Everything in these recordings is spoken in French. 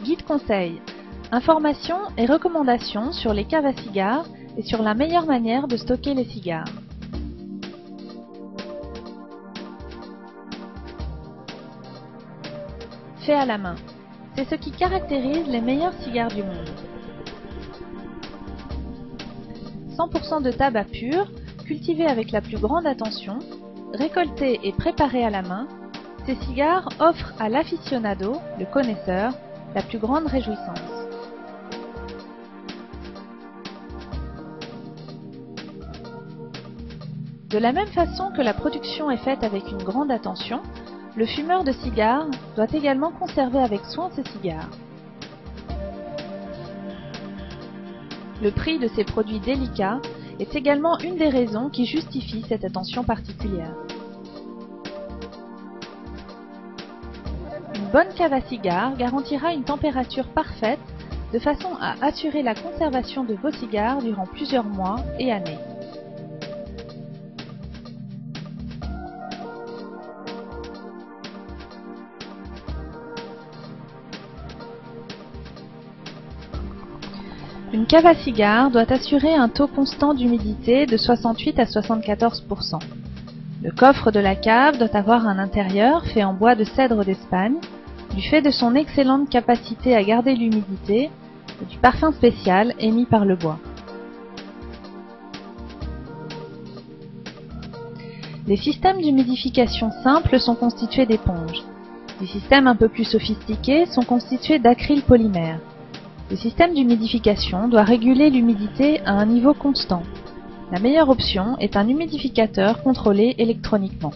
Guide conseil, informations et recommandations sur les caves à cigares et sur la meilleure manière de stocker les cigares. Fait à la main, c'est ce qui caractérise les meilleurs cigares du monde. 100% de tabac pur, cultivé avec la plus grande attention, récolté et préparé à la main, ces cigares offrent à l'aficionado, le connaisseur, la plus grande réjouissance. De la même façon que la production est faite avec une grande attention, le fumeur de cigares doit également conserver avec soin ses cigares. Le prix de ces produits délicats est également une des raisons qui justifie cette attention particulière. Une bonne cave à cigares garantira une température parfaite de façon à assurer la conservation de vos cigares durant plusieurs mois et années. Une cave à cigares doit assurer un taux constant d'humidité de 68 à 74%. Le coffre de la cave doit avoir un intérieur fait en bois de cèdre d'Espagne, du fait de son excellente capacité à garder l'humidité et du parfum spécial émis par le bois. Les systèmes d'humidification simples sont constitués d'éponges. Les systèmes un peu plus sophistiqués sont constitués d'acrylpolymère. Le système d'humidification doit réguler l'humidité à un niveau constant. La meilleure option est un humidificateur contrôlé électroniquement.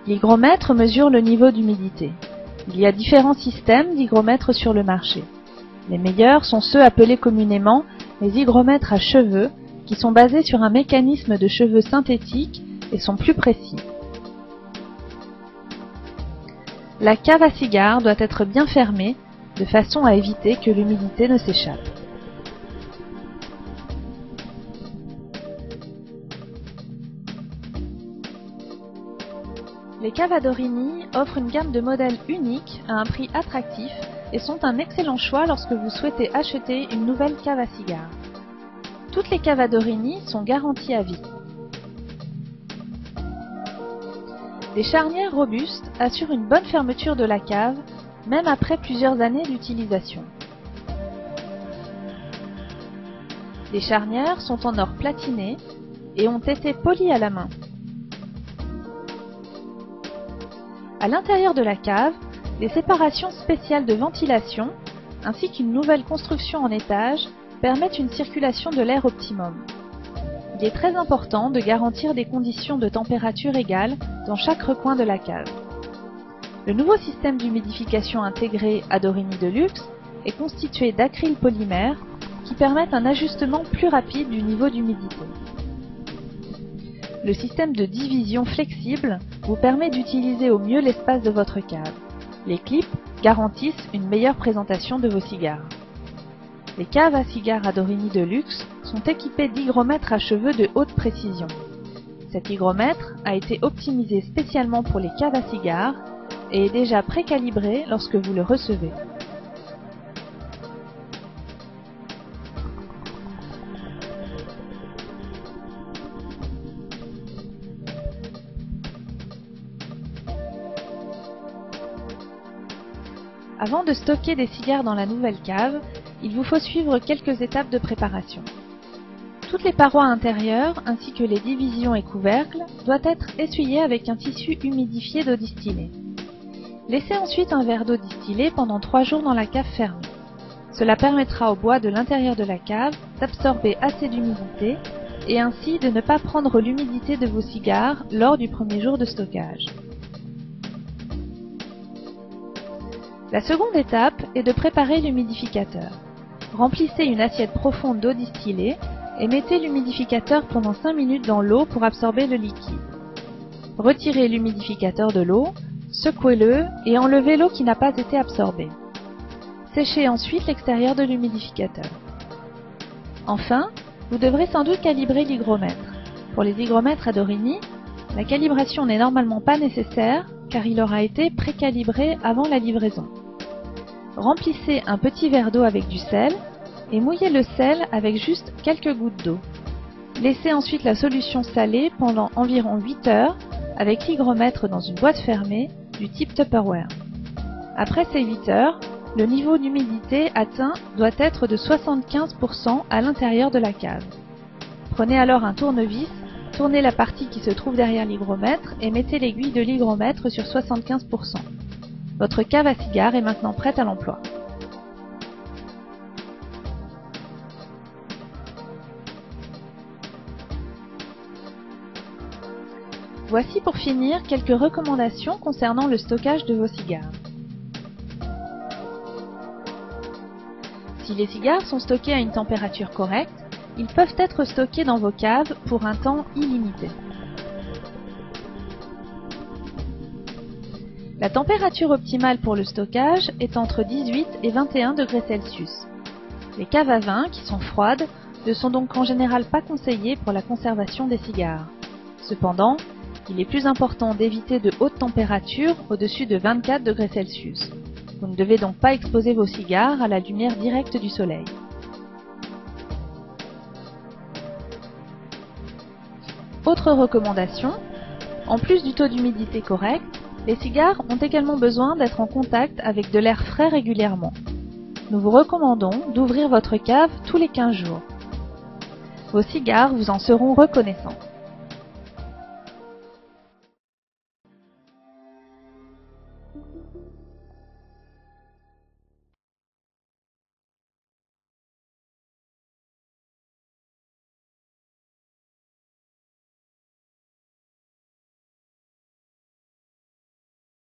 L'hygromètre mesure le niveau d'humidité. Il y a différents systèmes d'hygromètres sur le marché. Les meilleurs sont ceux appelés communément les hygromètres à cheveux, qui sont basés sur un mécanisme de cheveux synthétique et sont plus précis. La cave à cigares doit être bien fermée, de façon à éviter que l'humidité ne s'échappe. Les caves Adorini offrent une gamme de modèles uniques à un prix attractif et sont un excellent choix lorsque vous souhaitez acheter une nouvelle cave à cigares. Toutes les caves Adorini sont garanties à vie. Des charnières robustes assurent une bonne fermeture de la cave, même après plusieurs années d'utilisation. Les charnières sont en or platiné et ont été polies à la main. À l'intérieur de la cave, des séparations spéciales de ventilation ainsi qu'une nouvelle construction en étage permettent une circulation de l'air optimum. Il est très important de garantir des conditions de température égales dans chaque recoin de la cave. Le nouveau système d'humidification intégré Adorini Deluxe est constitué d'acrylpolymère qui permettent un ajustement plus rapide du niveau d'humidité. Le système de division flexible vous permet d'utiliser au mieux l'espace de votre cave. Les clips garantissent une meilleure présentation de vos cigares. Les caves à cigares Adorini Deluxe sont équipées d'hygromètres à cheveux de haute précision. Cet hygromètre a été optimisé spécialement pour les caves à cigares et est déjà précalibré lorsque vous le recevez. Avant de stocker des cigares dans la nouvelle cave, il vous faut suivre quelques étapes de préparation. Toutes les parois intérieures ainsi que les divisions et couvercles doivent être essuyées avec un tissu humidifié d'eau distillée. Laissez ensuite un verre d'eau distillée pendant 3 jours dans la cave fermée. Cela permettra au bois de l'intérieur de la cave d'absorber assez d'humidité et ainsi de ne pas prendre l'humidité de vos cigares lors du premier jour de stockage. La seconde étape est de préparer l'humidificateur. Remplissez une assiette profonde d'eau distillée et mettez l'humidificateur pendant 5 minutes dans l'eau pour absorber le liquide. Retirez l'humidificateur de l'eau, secouez-le et enlevez l'eau qui n'a pas été absorbée. Séchez ensuite l'extérieur de l'humidificateur. Enfin, vous devrez sans doute calibrer l'hygromètre. Pour les hygromètres Adorini, la calibration n'est normalement pas nécessaire, car il aura été précalibré avant la livraison. Remplissez un petit verre d'eau avec du sel et mouillez le sel avec juste quelques gouttes d'eau. Laissez ensuite la solution salée pendant environ 8 heures avec l'hygromètre dans une boîte fermée du type Tupperware. Après ces 8 heures, le niveau d'humidité atteint doit être de 75% à l'intérieur de la cave. Prenez alors un tournevis, tournez la partie qui se trouve derrière l'hygromètre et mettez l'aiguille de l'hygromètre sur 75%. Votre cave à cigares est maintenant prête à l'emploi. Voici pour finir quelques recommandations concernant le stockage de vos cigares. Si les cigares sont stockés à une température correcte, ils peuvent être stockés dans vos caves pour un temps illimité. La température optimale pour le stockage est entre 18 et 21 degrés Celsius. Les caves à vin, qui sont froides, ne sont donc en général pas conseillées pour la conservation des cigares. Cependant, il est plus important d'éviter de hautes températures au-dessus de 24 degrés Celsius. Vous ne devez donc pas exposer vos cigares à la lumière directe du soleil. Autre recommandation, en plus du taux d'humidité correct, les cigares ont également besoin d'être en contact avec de l'air frais régulièrement. Nous vous recommandons d'ouvrir votre cave tous les 15 jours. Vos cigares vous en seront reconnaissants.